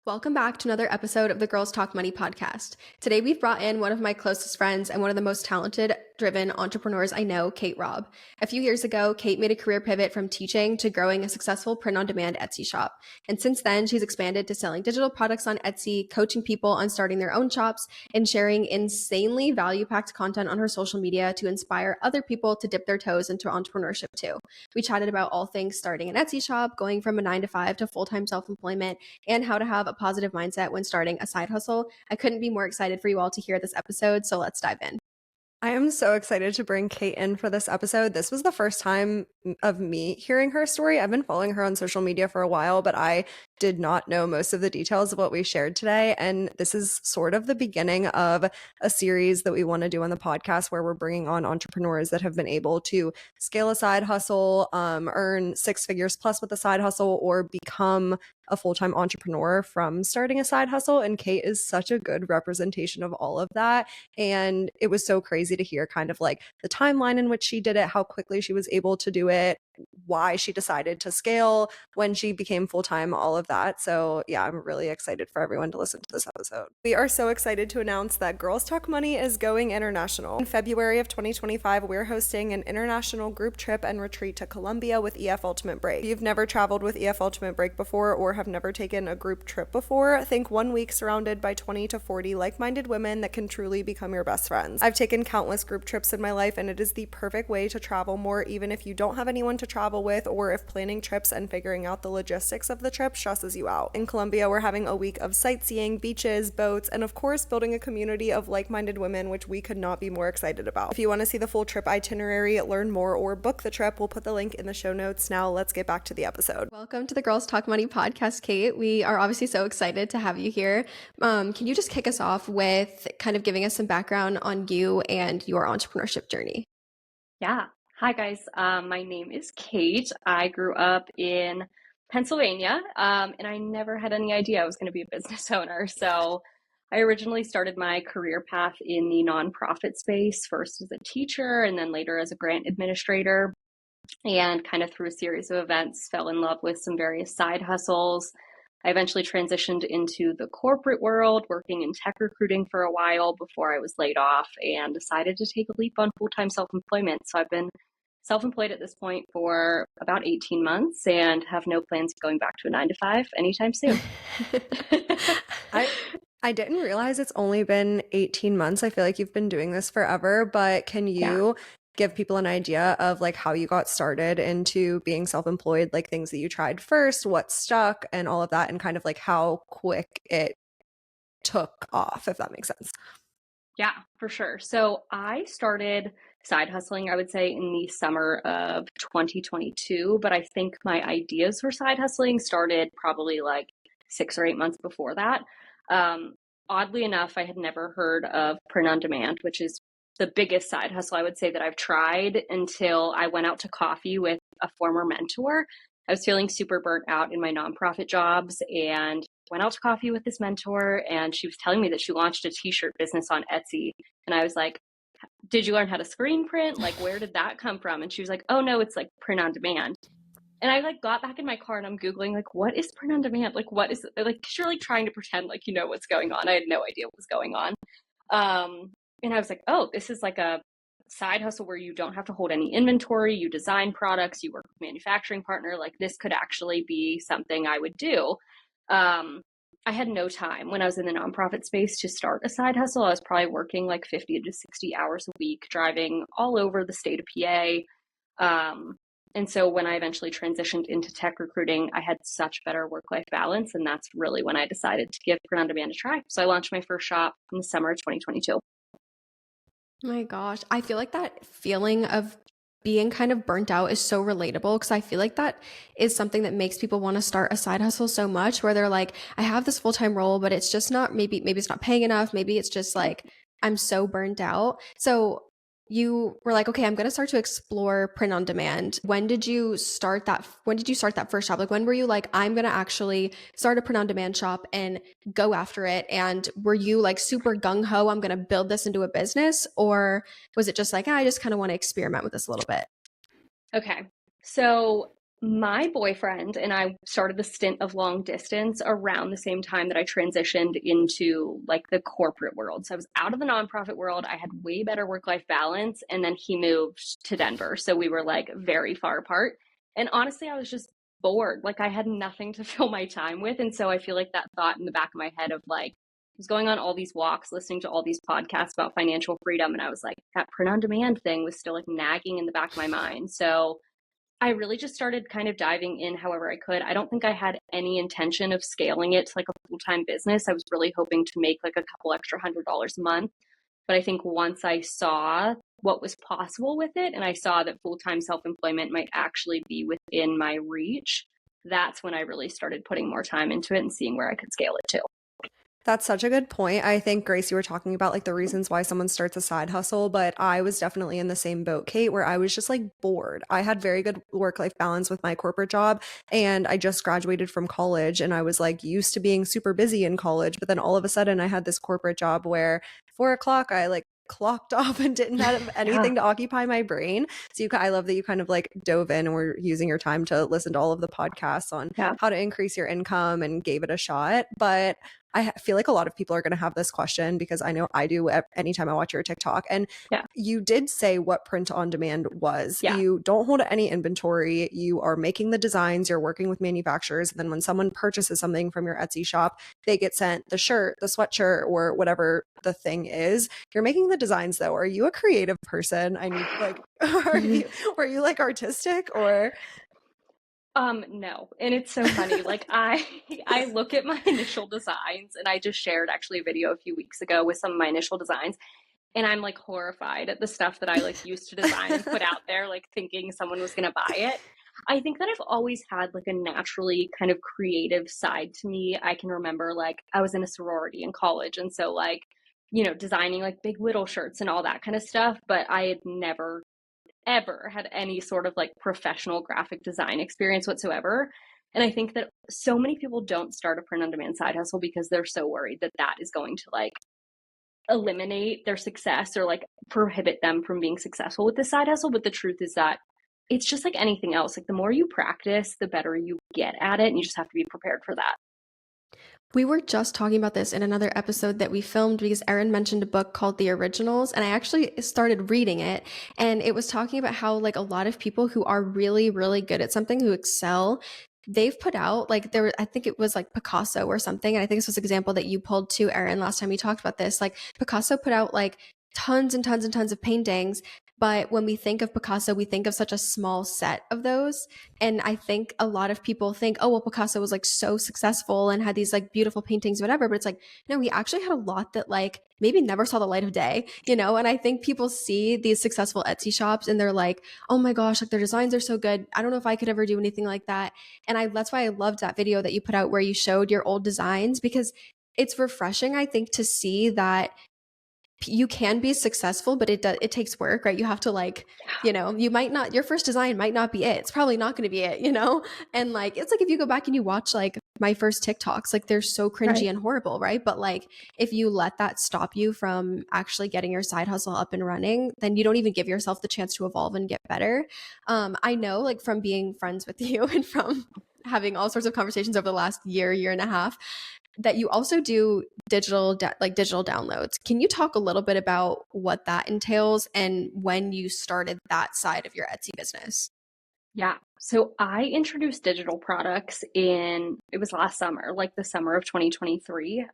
Welcome back to another episode of the Girls Talk Money podcast. Today we've brought in one of my closest friends and one of the most talented, driven entrepreneurs I know, Kate Robb. A few years ago, Kate made a career pivot from teaching to growing a successful print-on-demand Etsy shop. And since then, she's expanded to selling digital products on Etsy, coaching people on starting their own shops, and sharing insanely value-packed content on her social media to inspire other people to dip their toes into entrepreneurship too. We chatted about all things starting an Etsy shop, going from a 9 to 5 to full-time self-employment, and how to have a positive mindset when starting a side hustle. I couldn't be more excited for you all to hear this episode, so let's dive in. I am so excited to bring Kate in for this episode. This was the first time of me hearing her story. I've been following her on social media for a while, but I did not know most of the details of what we shared today. And this is sort of the beginning of a series that we want to do on the podcast where we're bringing on entrepreneurs that have been able to scale a side hustle, earn 6 figures plus with a side hustle, or become a full-time entrepreneur from starting a side hustle. And Kate is such a good representation of all of that. And it was so crazy to hear kind of like the timeline in which she did it, how quickly she was able to do it, why she decided to scale when she became full-time, all of that. So yeah, I'm really excited for everyone to listen to this episode. We are so excited to announce that Girls Talk Money is going international. In February of 2025, we're hosting an international group trip and retreat to Colombia with EF Ultimate Break. If you've never traveled with EF Ultimate Break before or have never taken a group trip before, think 1 week surrounded by 20 to 40 like-minded women that can truly become your best friends. I've taken countless group trips in my life, and it is the perfect way to travel more even if you don't have anyone to travel with, or if planning trips and figuring out the logistics of the trip stresses you out. In Colombia, we're having a week of sightseeing, beaches, boats, and of course building a community of like-minded women, which we could not be more excited about. If you want to see the full trip itinerary, learn more, or book the trip, we'll put the link in the show notes. Now let's get back to the episode. Welcome to the Girls Talk Money podcast, Kate. We are obviously so excited to have you here. Can you just kick us off with kind of giving us some background on you and your entrepreneurship journey? Yeah. Hi, guys. My name is Kate. I grew up in Pennsylvania, and I never had any idea I was going to be a business owner. So I originally started my career path in the nonprofit space, first as a teacher and then later as a grant administrator, and kind of through a series of events, fell in love with some various side hustles. I eventually transitioned into the corporate world, working in tech recruiting for a while before I was laid off, and decided to take a leap on full-time self-employment. So I've been self-employed at this point for about 18 months and have no plans of going back to a 9 to 5 anytime soon. I didn't realize it's only been 18 months. I feel like you've been doing this forever, but can you give people an idea of like how you got started into being self-employed, like things that you tried first, what stuck, and all of that, and kind of like how quick it took off, if that makes sense? Yeah, for sure. So I started side hustling, I would say, in the summer of 2022, but I think my ideas for side hustling started probably like 6 or 8 months before that. Um, Oddly enough, I had never heard of print on demand, which is the biggest side hustle I would say that I've tried until I went out to coffee with a former mentor. I was feeling super burnt out in my nonprofit jobs and went out to coffee with this mentor, and she was telling me that she launched a t-shirt business on Etsy. And I was like, did you learn how to screen print? Like, where did that come from? And she was like, oh no, it's like print on demand. And I like got back in my car and I'm Googling like, what is print on demand? Like, what is it? Like, you're like trying to pretend like you know what's going on. I had no idea what was going on. And I was like, oh, this is like a side hustle where you don't have to hold any inventory. You design products, you work with a manufacturing partner. Like, this could actually be something I would do. I had no time when I was in the nonprofit space to start a side hustle. I was probably working like 50 to 60 hours a week, driving all over the state of PA. And so when I eventually transitioned into tech recruiting, I had such better work-life balance. And that's really when I decided to give print on demand a try. So I launched my first shop in the summer of 2022. Oh my gosh, I feel like that feeling of being kind of burnt out is so relatable because I feel like that is something that makes people want to start a side hustle so much where they're like, I have this full-time role, but it's just not, maybe it's not paying enough. Maybe it's just like, I'm so burnt out. So you were like, okay, I'm going to start to explore print on demand. When did you start that? When did you start that first shop? Like, when were you like, I'm going to actually start a print on demand shop and go after it? And were you like super gung ho, I'm going to build this into a business? Or was it just like, I just kind of want to experiment with this a little bit? Okay. So My boyfriend and I started the stint of long distance around the same time that I transitioned into like the corporate world. So I was out of the nonprofit world. I had way better work-life balance. And then he moved to Denver. So we were like very far apart. And honestly, I was just bored. Like I had nothing to fill my time with. And so I feel like that thought in the back of my head of like, I was going on all these walks, listening to all these podcasts about financial freedom. And I was like, that print on demand thing was still like nagging in the back of my mind. So I really just started kind of diving in however I could. I don't think I had any intention of scaling it to like a full-time business. I was really hoping to make like a couple extra $100 a month. But I think once I saw what was possible with it and I saw that full-time self-employment might actually be within my reach, that's when I really started putting more time into it and seeing where I could scale it to. That's such a good point. I think, Grace, you were talking about like the reasons why someone starts a side hustle, but I was definitely in the same boat, Kate, where I was just like bored. I had very good work-life balance with my corporate job, and I just graduated from college, and I was like used to being super busy in college, but then all of a sudden I had this corporate job where 4 o'clock I like clocked off and didn't have Yeah. anything to occupy my brain. So I love that you kind of like dove in and were using your time to listen to all of the podcasts on Yeah. how to increase your income and gave it a shot. But I feel like a lot of people are going to have this question because I know I do anytime I watch your TikTok. And Yeah. you did say what print on demand was. Yeah. You don't hold any inventory. You are making the designs. You're working with manufacturers. And then when someone purchases something from your Etsy shop, they get sent the shirt, the sweatshirt, or whatever the thing is. You're making the designs though. Are you a creative person? I need like, were you like artistic or? No. And it's so funny. Like I look at my initial designs and I just shared actually a video a few weeks ago with some of my initial designs and I'm like horrified at the stuff that I like used to design and put out there like thinking someone was going to buy it. I think that I've always had like a naturally kind of creative side to me. I can remember like I was in a sorority in college and so like designing like big little shirts and all that kind of stuff, but I had never ever had any sort of like professional graphic design experience whatsoever. And I think that so many people don't start a print on demand side hustle because they're so worried that that is going to like eliminate their success or like prohibit them from being successful with the side hustle. But the truth is that it's just like anything else. Like the more you practice, the better you get at it. And you just have to be prepared for that. We were just talking about this in another episode that we filmed because Erin mentioned a book called The Originals, and I actually started reading it, and it was talking about how like a lot of people who are really, really good at something, who excel, they've put out like I think it was like Picasso or something, and I think this was an example that you pulled too, Erin, last time we talked about this. Like Picasso put out like tons and tons and tons of paintings, but when we think of Picasso, we think of such a small set of those. And I think a lot of people think, oh, well, Picasso was like so successful and had these like beautiful paintings, whatever. But it's like, no, he actually had a lot that like maybe never saw the light of day, you know? And I think people see these successful Etsy shops and they're like, oh my gosh, like their designs are so good. I don't know if I could ever do anything like that. And that's why I loved that video that you put out where you showed your old designs, because it's refreshing, I think, to see that you can be successful, but it takes work, right? You have to like, you might not, your first design might not be it. It's probably not going to be it. And like, it's like if you go back and you watch like my first TikToks, like they're so cringy Right. and horrible, right? But like, if you let that stop you from actually getting your side hustle up and running, then you don't even give yourself the chance to evolve and get better. I know like from being friends with you and from having all sorts of conversations over the last year and a half, that you also do digital downloads. Can you talk a little bit about what that entails and when you started that side of your Etsy business? Yeah. So I introduced digital products it was last summer, like the summer of 2023.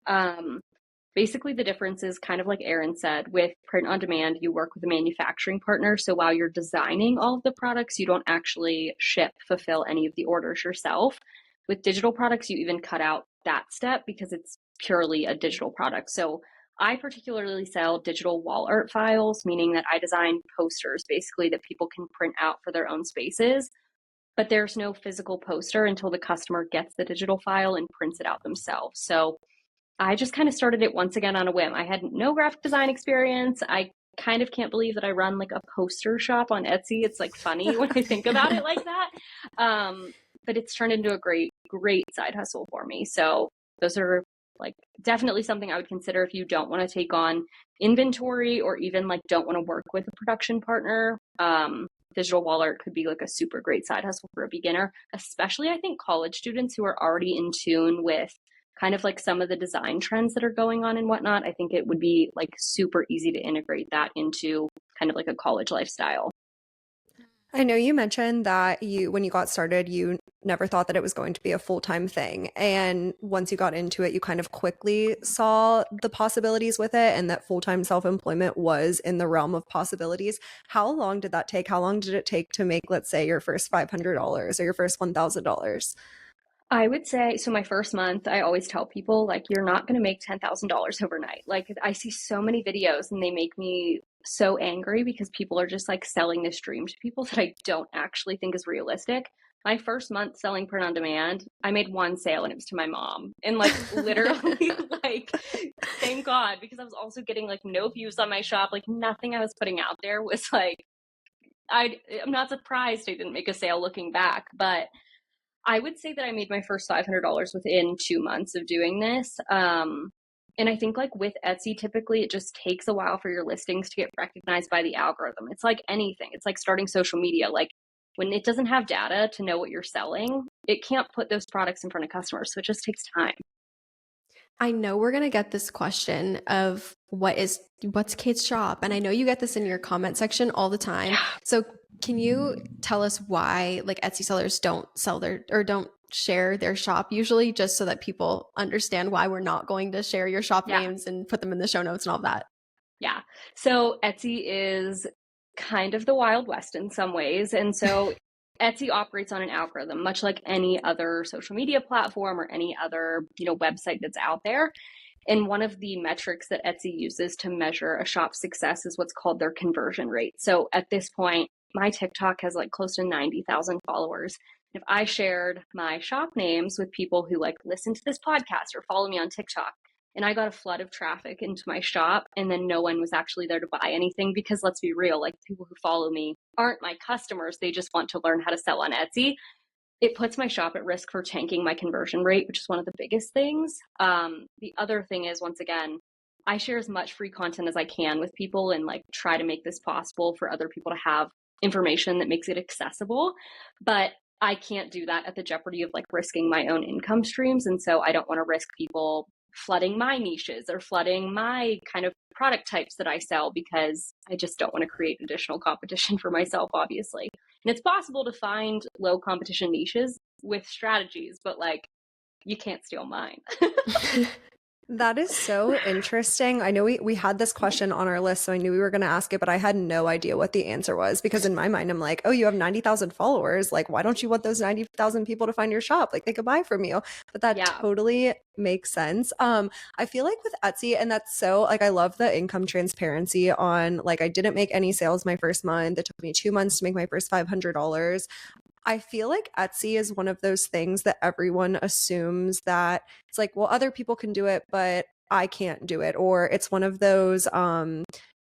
Basically, the difference is kind of like Erin said, with print on demand, you work with a manufacturing partner. So while you're designing all of the products, you don't actually fulfill any of the orders yourself. With digital products, you even cut out that step because it's purely a digital product. So I particularly sell digital wall art files, meaning that I design posters basically that people can print out for their own spaces. But there's no physical poster until the customer gets the digital file and prints it out themselves. So I just kind of started it once again on a whim. I had no graphic design experience. I kind of can't believe that I run like a poster shop on Etsy. It's like funny when I think about it like that. But it's turned into a great, great side hustle for me. So those are like definitely something I would consider if you don't want to take on inventory or even like don't want to work with a production partner. digital wallet could be like a super great side hustle for a beginner, especially I think college students who are already in tune with kind of like some of the design trends that are going on and whatnot. I think it would be like super easy to integrate that into kind of like a college lifestyle. I know you mentioned that when you got started, you never thought that it was going to be a full-time thing. And once you got into it, you kind of quickly saw the possibilities with it and that full-time self-employment was in the realm of possibilities. How long did that take? How long did it take to make, let's say, your first $500 or your first $1,000? I would say, so my first month, I always tell people, like, you're not going to make $10,000 overnight. Like, I see so many videos and they make me so angry because people are just like selling this dream to people that I don't actually think is realistic. My first month selling print on demand, I made one sale and it was to my mom. And like, literally, like, thank God, because I was also getting like no views on my shop. Like, nothing I was putting out there was like, I'm not surprised I didn't make a sale looking back, but I would say that I made my first $500 within 2 months of doing this. And I think like with Etsy, typically it just takes a while for your listings to get recognized by the algorithm. It's like anything. It's like starting social media. Like when it doesn't have data to know what you're selling, it can't put those products in front of customers. So it just takes time. I know we're gonna get this question of what's Kate's shop? And I know you get this in your comment section all the time. Yeah. So can you tell us why like Etsy sellers don't sell their or don't share their shop usually, just so that people understand why we're not going to share your shop Yeah. names and put them in the show notes and all that? Yeah. So Etsy is kind of the Wild West in some ways. And so Etsy operates on an algorithm, much like any other social media platform or any other, website that's out there. And one of the metrics that Etsy uses to measure a shop's success is what's called their conversion rate. So at this point, my TikTok has like close to 90,000 followers. If I shared my shop names with people who like listen to this podcast or follow me on TikTok, and I got a flood of traffic into my shop, and then no one was actually there to buy anything because let's be real, like people who follow me aren't my customers. They just want to learn how to sell on Etsy. It puts my shop at risk for tanking my conversion rate, which is one of the biggest things. The other thing is, once again, I share as much free content as I can with people and like try to make this possible for other people to have information that makes it accessible. But I can't do that at the jeopardy of like risking my own income streams. And so I don't want to risk people flooding my niches or flooding my kind of product types that I sell because I just don't want to create additional competition for myself, obviously. And it's possible to find low competition niches with strategies, but like you can't steal mine. That is so interesting. I know we had this question on our list, so I knew we were going to ask it, but I had no idea what the answer was because in my mind, I'm like, oh, you have 90,000 followers. Like, why don't you want those 90,000 people to find your shop? Like, they could buy from you. But that totally makes sense. I feel like with Etsy, and that's so, like, I love the income transparency on, like, I didn't make any sales my first month. It took me 2 months to make my first $500. I feel like Etsy is one of those things that everyone assumes that it's like, well, other people can do it, but I can't do it. Or it's one of those,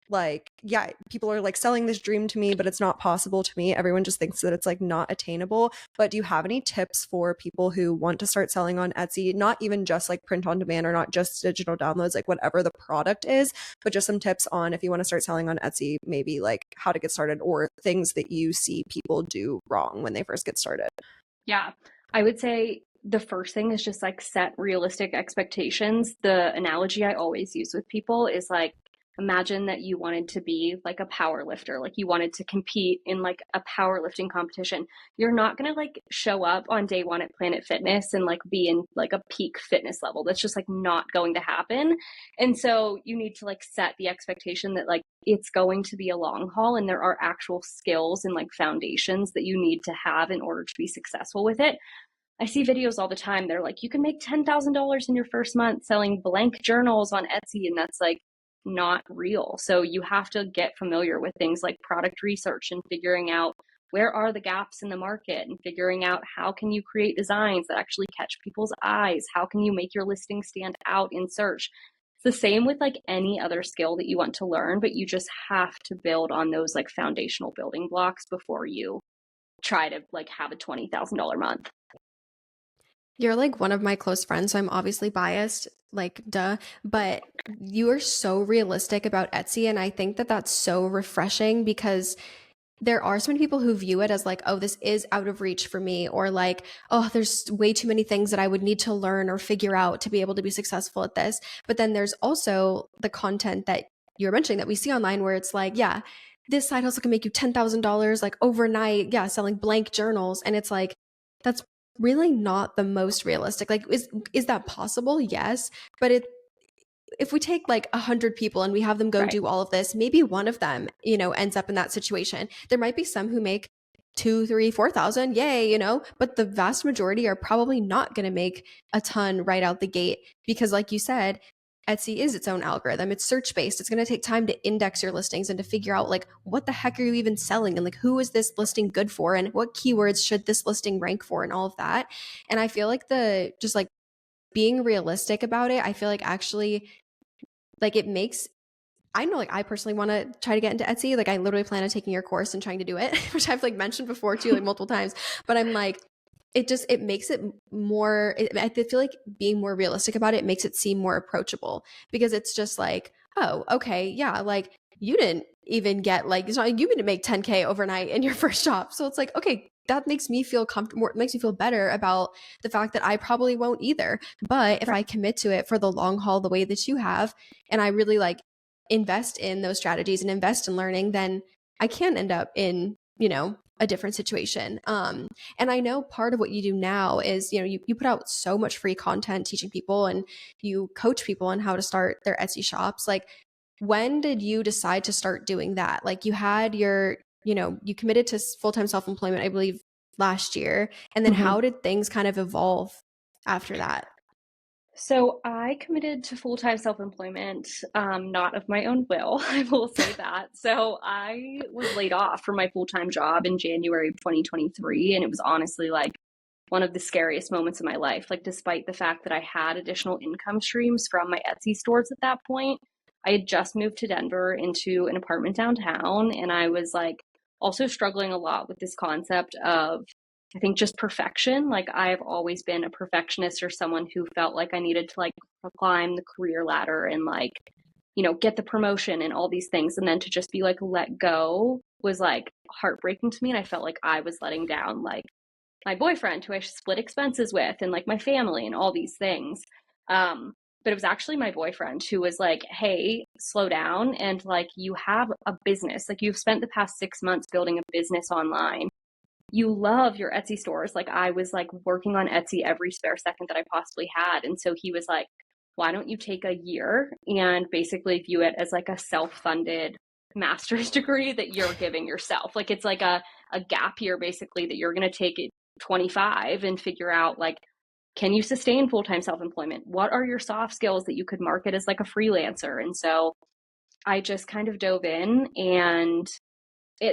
like, yeah, people are like selling this dream to me, but it's not possible to me. Everyone just thinks that it's like not attainable. But do you have any tips for people who want to start selling on Etsy? Not even just like print on demand or not just digital downloads, like whatever the product is, but just some tips on if you want to start selling on Etsy, maybe like how to get started or things that you see people do wrong when they first get started. Yeah, I would say the first thing is just like set realistic expectations. The analogy I always use with people is like, imagine that you wanted to be like a power lifter, like you wanted to compete in like a powerlifting competition. You're not going to like show up on day one at Planet Fitness and like be in like a peak fitness level. That's just like not going to happen. And so you need to like set the expectation that like it's going to be a long haul and there are actual skills and like foundations that you need to have in order to be successful with it. I see videos all the time. They're like, you can make $10,000 in your first month selling blank journals on Etsy. And that's like not real. So you have to get familiar with things like product research and figuring out where are the gaps in the market and figuring out how can you create designs that actually catch people's eyes? How can you make your listing stand out in search? It's the same with like any other skill that you want to learn, but you just have to build on those like foundational building blocks before you try to like have a $20,000 month. You're like one of my close friends, so I'm obviously biased, like duh, but you are so realistic about Etsy, and I think that that's so refreshing because there are so many people who view it as like, oh, this is out of reach for me, or like, oh, there's way too many things that I would need to learn or figure out to be able to be successful at this. But then there's also the content that you're mentioning that we see online where it's like, yeah, this side hustle can make you $10,000 like overnight, yeah, selling blank journals. And it's like, that's really not the most realistic. Like, is that possible? Yes. But if we take like 100 people and we have them go Right. do all of this, maybe one of them, you know, ends up in that situation. There might be some who make 2, 3, 4,000, yay, you know, but the vast majority are probably not going to make a ton right out the gate because, like you said, Etsy is its own algorithm. It's search based. It's going to take time to index your listings and to figure out like what the heck are you even selling and like who is this listing good for and what keywords should this listing rank for and all of that. And I feel like the just like being realistic about it, I feel like actually like it makes, I know like I personally want to try to get into Etsy. Like I literally plan on taking your course and trying to do it, which I've like mentioned before too, like multiple times. But I'm like, it makes it more, I feel like being more realistic about it makes it seem more approachable because it's just like, oh, okay, yeah, like you didn't even get like, it's not like you didn't make 10K overnight in your first job. So it's like, okay, that makes me feel comfortable, makes me feel better about the fact that I probably won't either. But if I commit to it for the long haul, the way that you have, and I really like invest in those strategies and invest in learning, then I can end up in, you know, a different situation. And I know part of what you do now is, you know, you put out so much free content teaching people and you coach people on how to start their Etsy shops. Like, when did you decide to start doing that? Like you had your, you know, you committed to full-time self-employment, I believe last year. And then how did things kind of evolve after that? So I committed to full-time self-employment, not of my own will, I will say that. So I was laid off from my full-time job in January of 2023, and it was honestly like one of the scariest moments of my life. Like, despite the fact that I had additional income streams from my Etsy stores at that point, I had just moved to Denver into an apartment downtown, and I was like also struggling a lot with this concept of, I think, just perfection. Like, I've always been a perfectionist or someone who felt like I needed to like climb the career ladder and like, you know, get the promotion and all these things. And then to just be like let go was like heartbreaking to me. And I felt like I was letting down like my boyfriend who I split expenses with and like my family and all these things. But it was actually my boyfriend who was like, hey, slow down. And like, you have a business, like you've spent the past 6 months building a business online. You love your Etsy stores. Like, I was like working on Etsy every spare second that I possibly had. And so he was like, why don't you take a year and basically view it as like a self-funded master's degree that you're giving yourself? Like, it's like a gap year basically that you're going to take at 25 and figure out like, can you sustain full-time self-employment? What are your soft skills that you could market as like a freelancer? And so I just kind of dove in, and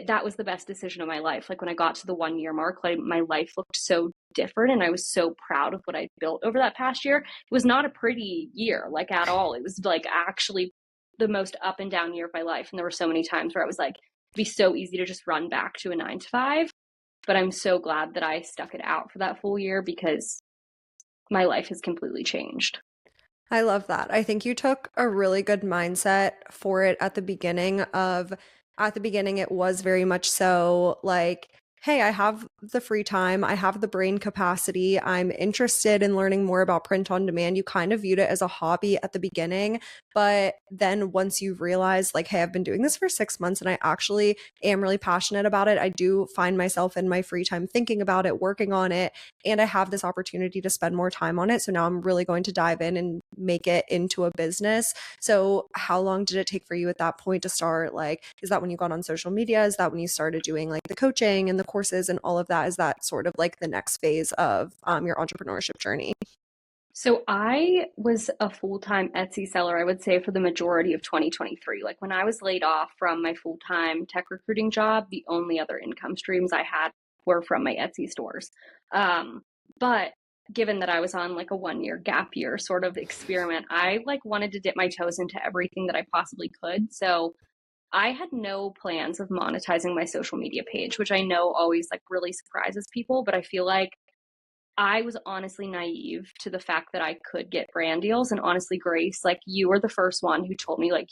that was the best decision of my life. Like, when I got to the 1 year mark, like my life looked so different and I was so proud of what I built over that past year. It was not a pretty year, like at all. It was like actually the most up and down year of my life. And there were so many times where I was like, it'd be so easy to just run back to a 9 to 5. But I'm so glad that I stuck it out for that full year because my life has completely changed. I love that. I think you took a really good mindset for it at the beginning it was very much so like, hey, I have the free time, I have the brain capacity, I'm interested in learning more about print on demand. You kind of viewed it as a hobby at the beginning, but then once you realize like, hey, I've been doing this for 6 months and I actually am really passionate about it. I do find myself in my free time thinking about it, working on it, and I have this opportunity to spend more time on it. So now I'm really going to dive in and make it into a business. So how long did it take for you at that point to start? Like, is that when you got on social media? Is that when you started doing like the coaching and the courses and all of that? Is that sort of like the next phase of your entrepreneurship journey? So I was a full-time Etsy seller, I would say, for the majority of 2023. Like, when I was laid off from my full-time tech recruiting job, the only other income streams I had were from my Etsy stores. But given that I was on like a 1 year gap year sort of experiment, I like wanted to dip my toes into everything that I possibly could. So I had no plans of monetizing my social media page, which I know always like really surprises people, but I feel like I was honestly naive to the fact that I could get brand deals. And honestly, Grace, like, you were the first one who told me like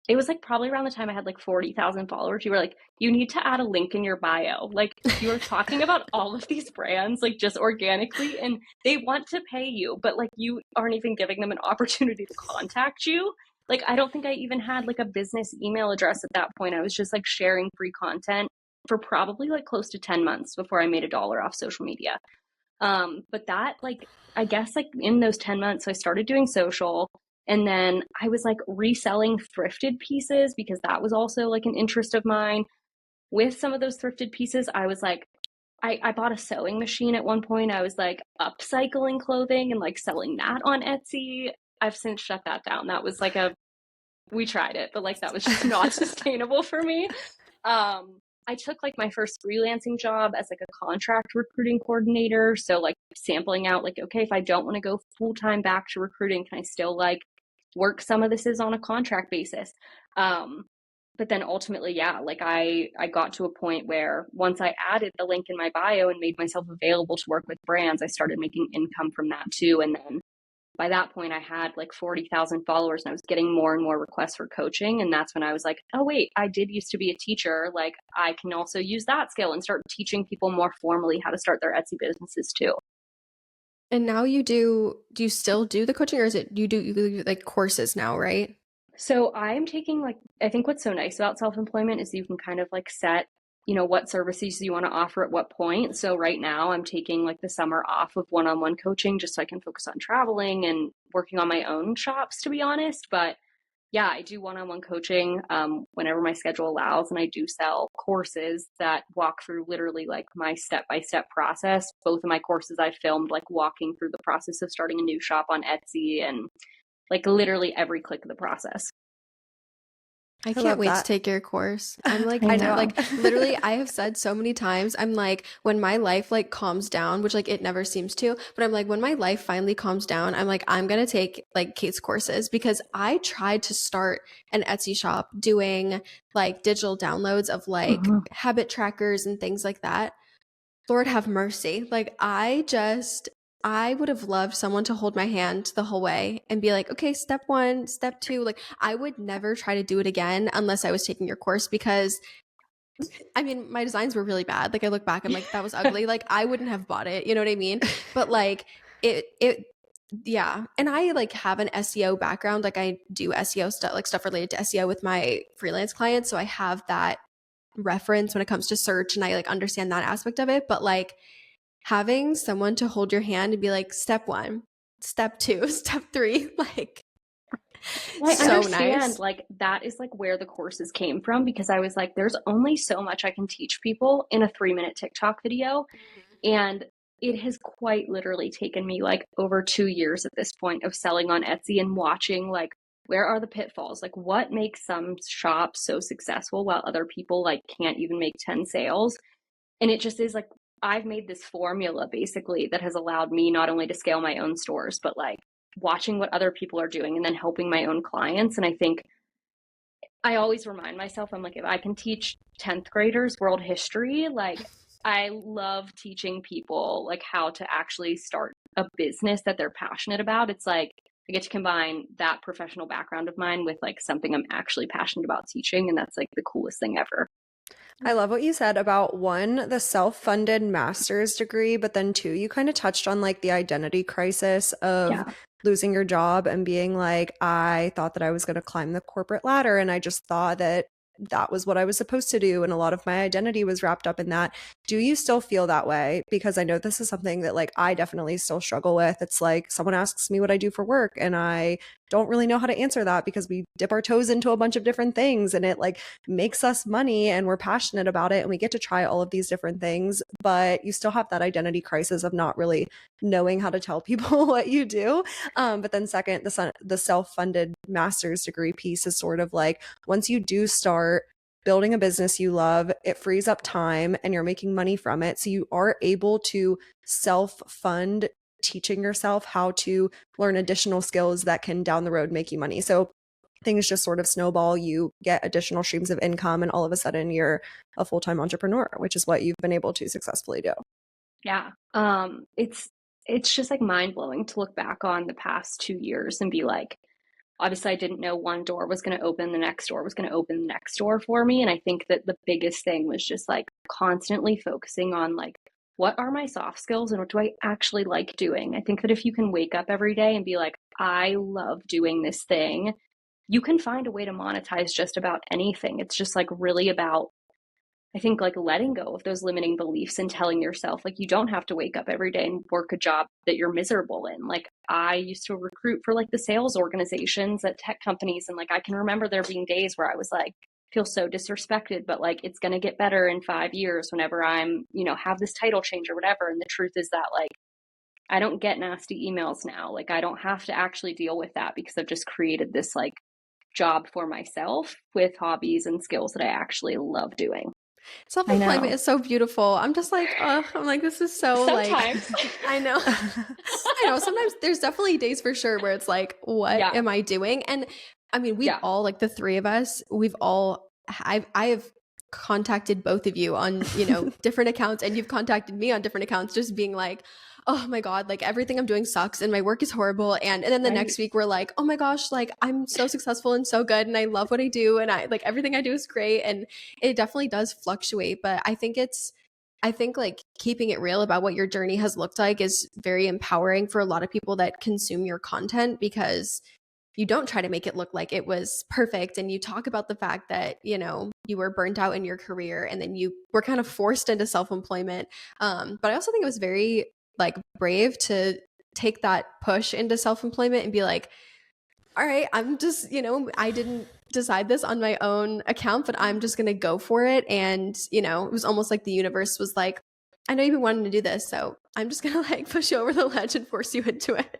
it was like probably around the time I had like 40,000 followers. You were like, you need to add a link in your bio. Like you were talking about all of these brands, like just organically, and they want to pay you, but like you aren't even giving them an opportunity to contact you. Like, I don't think I even had like a business email address at that point. I was just like sharing free content for probably like close to 10 months before I made $1 off social media. But that, like, I guess like in those 10 months, so I started doing social, and then I was like reselling thrifted pieces because that was also like an interest of mine. With some of those thrifted pieces, I was like, I bought a sewing machine at one point. I was like upcycling clothing and like selling that on Etsy. I've since shut that down. That was like we tried it, but like that was just not sustainable for me. I took like my first freelancing job as like a contract recruiting coordinator. So like sampling out like, okay, if I don't want to go full time back to recruiting, can I still like work some of this is on a contract basis? But then ultimately, yeah, like I got to a point where once I added the link in my bio and made myself available to work with brands, I started making income from that too. And then by that point, I had like 40,000 followers and I was getting more and more requests for coaching. And that's when I was like, oh, wait, I did used to be a teacher. Like I can also use that skill and start teaching people more formally how to start their Etsy businesses too. And now do you still do the coaching, or is it you do like courses now, right? So I'm taking like, I think what's so nice about self-employment is you can kind of like set, what services you want to offer at what point. So right now I'm taking like the summer off of one-on-one coaching just so I can focus on traveling and working on my own shops, to be honest. But yeah, I do one-on-one coaching whenever my schedule allows. And I do sell courses that walk through literally like my step-by-step process. Both of my courses I filmed like walking through the process of starting a new shop on Etsy and like literally every click of the process. I can't love wait to that. take your course. I'm like, I I know. like literally, I have said so many times, I'm like, when my life like calms down, which like it never seems to, but I'm like, when my life finally calms down, I'm like, I'm gonna take like Kate's courses, because I tried to start an Etsy shop doing like digital downloads of like Mhm. habit trackers and things like that. Lord have mercy. Like I would have loved someone to hold my hand the whole way and be like, okay, step 1, step 2. Like I would never try to do it again unless I was taking your course, because I mean, my designs were really bad. Like I look back, I'm like, that was ugly. Like I wouldn't have bought it. You know what I mean? But like it yeah. And I like have an SEO background. Like I do SEO stuff, like stuff related to SEO with my freelance clients. So I have that reference when it comes to search, and I like understand that aspect of it. But like having someone to hold your hand and be like, step 1, step 2, step 3, like Well, I so understand nice. like that is like where the courses came from because I was like, there's only so much I can teach people in a 3-minute TikTok video. And it has quite literally taken me like over 2 years at this point of selling on Etsy and watching like where are the pitfalls? Like what makes some shops so successful while other people like can't even make 10 sales? And it just is like I've made this formula basically that has allowed me not only to scale my own stores, but like watching what other people are doing and then helping my own clients. And I think I always remind myself, I'm like, if I can teach 10th graders world history, like I love teaching people like how to actually start a business that they're passionate about. It's like I get to combine that professional background of mine with like something I'm actually passionate about teaching. And that's like the coolest thing ever. I love what you said about one, the self-funded master's degree, but then two, you kind of touched on like the identity crisis of Yeah. losing your job and being like, I thought that I was going to climb the corporate ladder and I just thought that that was what I was supposed to do. And a lot of my identity was wrapped up in that. Do you still feel that way? Because I know this is something that like I definitely still struggle with. It's like someone asks me what I do for work and I don't really know how to answer that because we dip our toes into a bunch of different things and it like makes us money and we're passionate about it and we get to try all of these different things, but you still have that identity crisis of not really knowing how to tell people what you do. But then second, the self-funded master's degree piece is sort of like once you do start building a business you love, it frees up time and you're making money from it. So you are able to self-fund teaching yourself how to learn additional skills that can down the road make you money. So things just sort of snowball. You get additional streams of income and all of a sudden you're a full-time entrepreneur, which is what you've been able to successfully do. Yeah. It's just like mind blowing to look back on the past 2 years and be like, obviously I didn't know one door was going to open, the next door was going to open, the next door for me. And I think that the biggest thing was just like constantly focusing on like, what are my soft skills and what do I actually like doing? I think that if you can wake up every day and be like, I love doing this thing, you can find a way to monetize just about anything. It's just like really about, I think, like letting go of those limiting beliefs and telling yourself like you don't have to wake up every day and work a job that you're miserable in. Like I used to recruit for like the sales organizations at tech companies, and like I can remember there being days where I was like, feel so disrespected, but like it's going to get better in 5 years whenever I'm, have this title change or whatever. And the truth is that like I don't get nasty emails now. Like I don't have to actually deal with that because I've just created this like job for myself with hobbies and skills that I actually love doing. Self-employment is so beautiful. I'm just like, I'm like, this is so sometimes. Like, I know. I know. Sometimes there's definitely days for sure where it's like, what am I doing? And I mean, we've all, like the three of us, I have contacted both of you on, different accounts, and you've contacted me on different accounts, just being like, oh my God, like everything I'm doing sucks and my work is horrible. And then the next week we're like, oh my gosh, like I'm so successful and so good and I love what I do and I like everything I do is great. And it definitely does fluctuate. But I think like keeping it real about what your journey has looked like is very empowering for a lot of people that consume your content, because you don't try to make it look like it was perfect. And you talk about the fact that, you were burnt out in your career and then you were kind of forced into self-employment. But I also think it was very like brave to take that push into self-employment and be like, all right, I'm just, I didn't decide this on my own account, but I'm just going to go for it. And, it was almost like the universe was like, I know you've been wanting to do this, so I'm just going to like push you over the ledge and force you into it.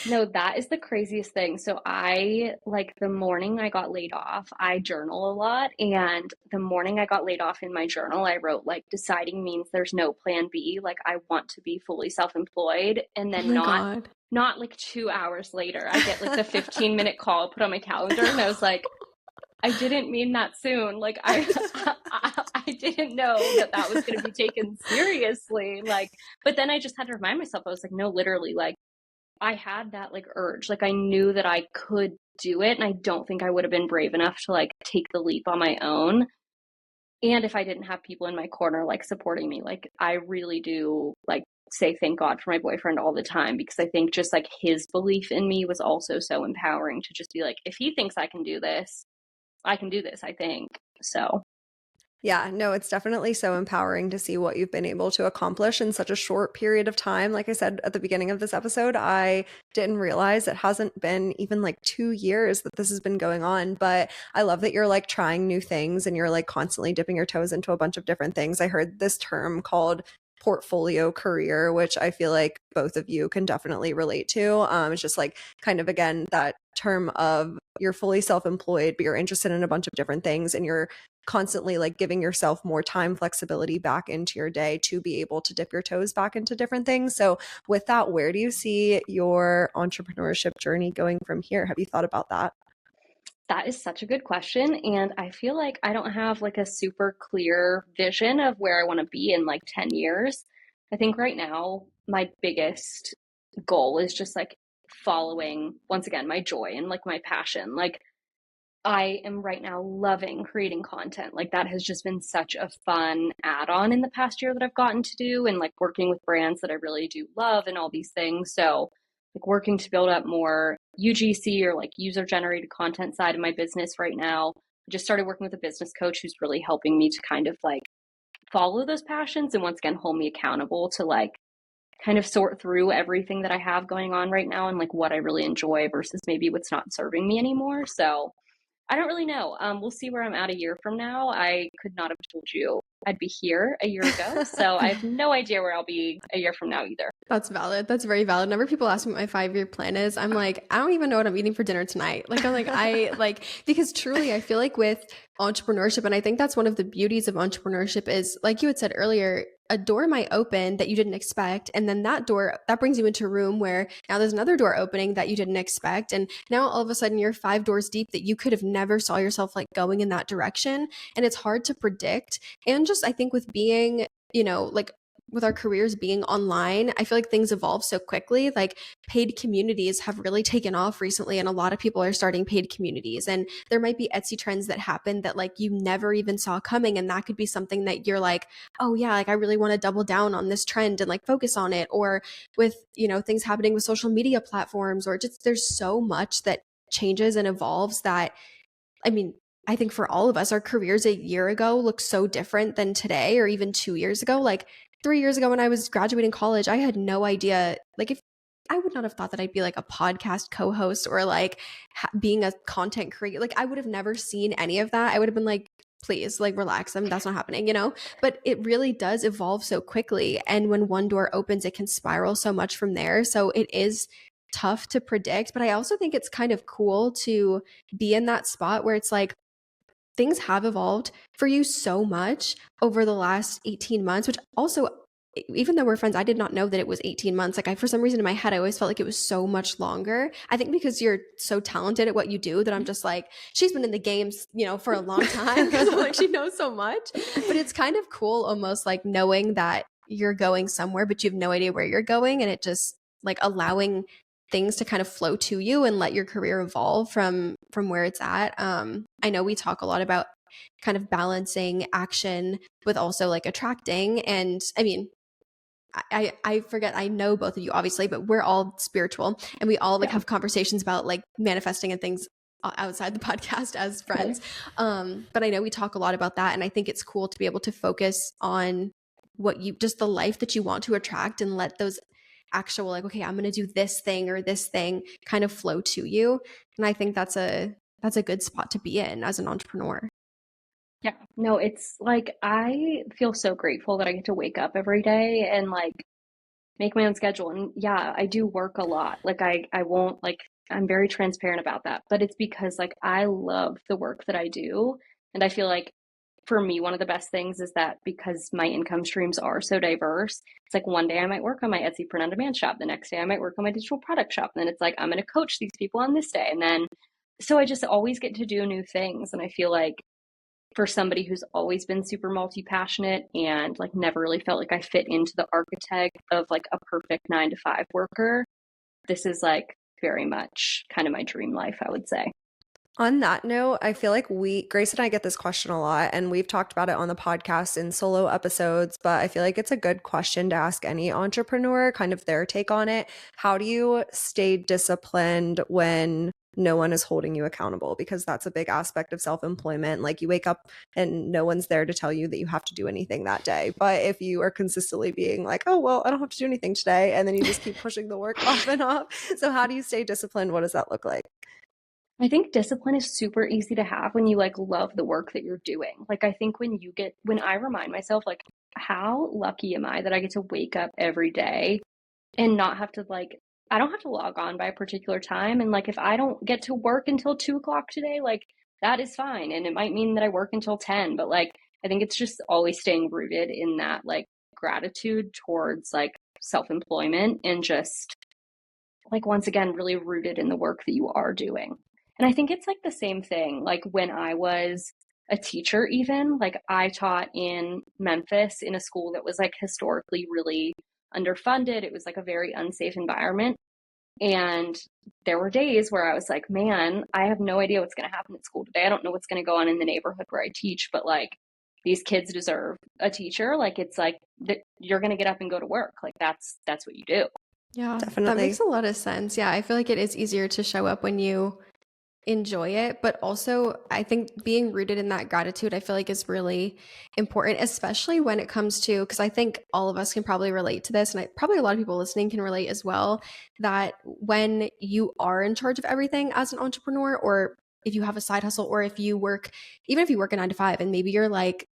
No, that is the craziest thing. So I, like the morning I got laid off, I journal a lot. And the morning I got laid off in my journal, I wrote like, deciding means there's no plan B. Like I want to be fully self-employed. And then not like 2 hours later, I get like the 15-minute call put on my calendar. And I was like, I didn't mean that soon. Like I didn't know that was going to be taken seriously. Like, but then I just had to remind myself, I was like, no, literally, like, I had that like urge, like I knew that I could do it. And I don't think I would have been brave enough to like take the leap on my own. And if I didn't have people in my corner, like supporting me, like I really do like say thank God for my boyfriend all the time, because I think just like his belief in me was also so empowering to just be like, if he thinks I can do this, I can do this, I think. So yeah, no, it's definitely so empowering to see what you've been able to accomplish in such a short period of time. Like I said at the beginning of this episode, I didn't realize it hasn't been even like 2 years that this has been going on. But I love that you're like trying new things and you're like constantly dipping your toes into a bunch of different things. I heard this term called portfolio career, which I feel like both of you can definitely relate to. It's just like kind of, again, that term of you're fully self-employed, but you're interested in a bunch of different things and you're constantly like giving yourself more time flexibility back into your day to be able to dip your toes back into different things. So with that, where do you see your entrepreneurship journey going from here? Have you thought about that? That is such a good question. And I feel like I don't have like a super clear vision of where I want to be in like 10 years. I think right now, my biggest goal is just like following, once again, my joy and like my passion. Like, I am right now loving creating content. Like, that has just been such a fun add on in the past year that I've gotten to do, and like working with brands that I really do love and all these things. So, like working to build up more UGC or like user generated content side of my business right now. I just started working with a business coach who's really helping me to kind of like follow those passions and once again hold me accountable to like kind of sort through everything that I have going on right now and like what I really enjoy versus maybe what's not serving me anymore. So I don't really know. We'll see where I'm at a year from now. I could not have told you I'd be here a year ago. So I have no idea where I'll be a year from now either. That's valid. That's very valid. Whenever people ask me what my 5-year plan is, I'm like, I don't even know what I'm eating for dinner tonight. Like, I'm like, because truly I feel like with entrepreneurship, and I think that's one of the beauties of entrepreneurship is, like you had said earlier, a door might open that you didn't expect. And then that door, that brings you into a room where now there's another door opening that you didn't expect. And now all of a sudden you're 5 doors deep that you could have never saw yourself like going in that direction. And it's hard to predict. And just, I think with being, like with our careers being online, I feel like things evolve so quickly. Like paid communities have really taken off recently, and a lot of people are starting paid communities. And there might be Etsy trends that happen that like you never even saw coming. And that could be something that you're like, oh yeah, like I really want to double down on this trend and like focus on it. Or with, things happening with social media platforms, or just there's so much that changes and evolves that, I mean, I think for all of us, our careers a year ago look so different than today, or even 2 years ago. Like 3 years ago when I was graduating college, I had no idea. Like, if I would not have thought that I'd be like a podcast co-host or like being a content creator. Like, I would have never seen any of that. I would have been like, please, like, relax. That's not happening. But it really does evolve so quickly. And when one door opens, it can spiral so much from there. So it is tough to predict. But I also think it's kind of cool to be in that spot where it's like, things have evolved for you so much over the last 18 months, which also, even though we're friends, I did not know that it was 18 months. Like, for some reason in my head, I always felt like it was so much longer. I think because you're so talented at what you do that I'm just like, she's been in the games, for a long time. Like, she knows so much. But it's kind of cool almost like knowing that you're going somewhere, but you have no idea where you're going. And it just like allowing things to kind of flow to you and let your career evolve from where it's at. I know we talk a lot about kind of balancing action with also like attracting. And I mean, I forget, I know both of you obviously, but we're all spiritual and we all like have conversations about like manifesting and things outside the podcast as friends. But I know we talk a lot about that. And I think it's cool to be able to focus on just the life that you want to attract and let those actual like, okay, I'm going to do this thing or this thing kind of flow to you. And I think that's a good spot to be in as an entrepreneur. Yeah, no, it's like I feel so grateful that I get to wake up every day and like make my own schedule. And yeah, I do work a lot. Like I won't like, I'm very transparent about that, but it's because like I love the work that I do. And I feel like for me, one of the best things is that because my income streams are so diverse, it's like one day I might work on my Etsy print on demand shop. The next day I might work on my digital product shop. And then it's like, I'm going to coach these people on this day. And then, so I just always get to do new things. And I feel like for somebody who's always been super multi-passionate and like never really felt like I fit into the archetype of like a perfect 9 to 5 worker, this is like very much kind of my dream life, I would say. On that note, I feel like Grace and I get this question a lot, and we've talked about it on the podcast in solo episodes, but I feel like it's a good question to ask any entrepreneur, kind of their take on it. How do you stay disciplined when no one is holding you accountable? Because that's a big aspect of self-employment. Like, you wake up and no one's there to tell you that you have to do anything that day. But if you are consistently being like, oh, well, I don't have to do anything today, and then you just keep pushing the work off and off. So how do you stay disciplined? What does that look like? I think discipline is super easy to have when you like love the work that you're doing. Like I think when I remind myself like how lucky am I that I get to wake up every day and not have to like, I don't have to log on by a particular time. And like if I don't get to work until 2 o'clock today, like that is fine. And it might mean that I work until 10, but like I think it's just always staying rooted in that like gratitude towards like self-employment and just like once again really rooted in the work that you are doing. And I think it's like the same thing like when I was a teacher, even like I taught in Memphis in a school that was like historically really underfunded. It was like a very unsafe environment. And there were days where I was like, man, I have no idea what's going to happen at school today. I don't know what's going to go on in the neighborhood where I teach, but like these kids deserve a teacher. Like it's like that you're going to get up and go to work. Like that's what you do. Yeah, Definitely. that makes a lot of sense. Yeah, I feel like it is easier to show up when you enjoy it, but also I think being rooted in that gratitude, I feel like is really important, especially when it comes to, because I think all of us can probably relate to this, and probably a lot of people listening can relate as well, that when you are in charge of everything as an entrepreneur, or if you have a side hustle, or if you work, even if you work a 9 to 5 and maybe you're like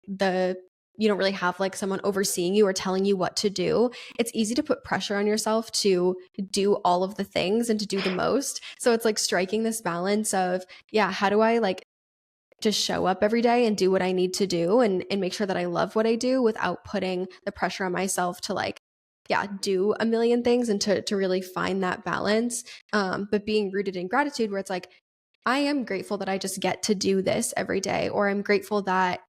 you don't really have like someone overseeing you or telling you what to do, it's easy to put pressure on yourself to do all of the things and to do the most. So it's like striking this balance of, yeah, how do I like just show up every day and do what I need to do and make sure that I love what I do without putting the pressure on myself to like, yeah, do a million things and to really find that balance. But being rooted in gratitude where it's like, I am grateful that I just get to do this every day, or I'm grateful that,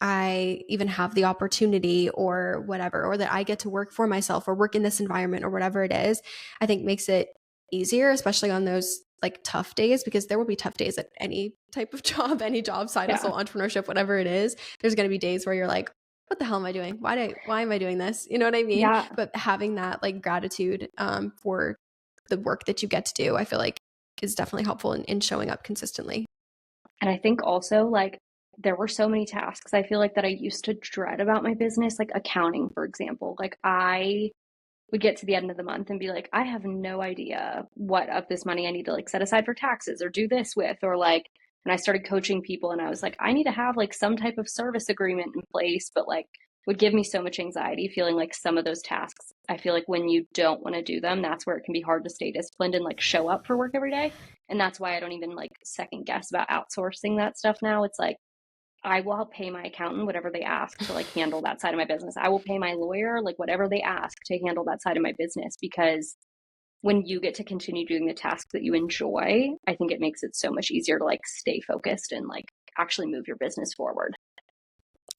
I even have the opportunity or whatever, or that I get to work for myself or work in this environment or whatever it is, I think makes it easier, especially on those like tough days, because there will be tough days at any type of job, any job, side hustle, entrepreneurship, whatever it is. There's going to be days where you're like, what the hell am I doing? Why am I doing this? You know what I mean? Yeah. But having that like gratitude for the work that you get to do, I feel like is definitely helpful in showing up consistently. And I think also like there were so many tasks I feel like that I used to dread about my business, like accounting, for example. Like I would get to the end of the month and be like, I have no idea what of this money I need to like set aside for taxes or do this with, or like, and I started coaching people and I was like, I need to have like some type of service agreement in place, but like would give me so much anxiety feeling like some of those tasks, I feel like when you don't want to do them, that's where it can be hard to stay disciplined and like show up for work every day. And that's why I don't even like second guess about outsourcing that stuff now. It's like, I will help pay my accountant whatever they ask to like handle that side of my business. I will pay my lawyer like whatever they ask to handle that side of my business, because when you get to continue doing the tasks that you enjoy, I think it makes it so much easier to like stay focused and like actually move your business forward.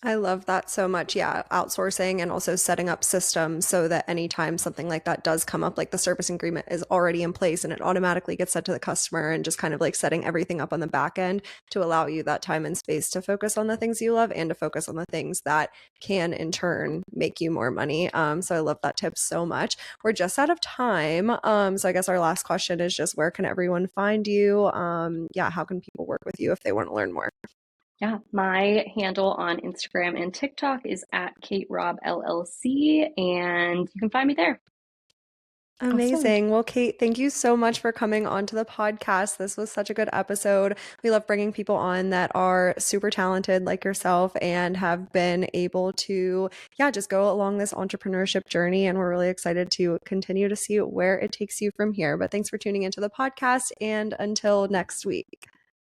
I love that so much. Yeah, outsourcing and also setting up systems so that anytime something like that does come up, like the service agreement is already in place and it automatically gets sent to the customer, and just kind of like setting everything up on the back end to allow you that time and space to focus on the things you love and to focus on the things that can in turn make you more money. So I love that tip so much. We're just out of time. So I guess our last question is just, where can everyone find you? Yeah, how can people work with you if they want to learn more? Yeah, my handle on Instagram and TikTok is at Kate Robb LLC, and you can find me there. Amazing. Awesome. Well, Kate, thank you so much for coming on to the podcast. This was such a good episode. We love bringing people on that are super talented like yourself and have been able to, yeah, just go along this entrepreneurship journey. And we're really excited to continue to see where it takes you from here. But thanks for tuning into the podcast, and until next week.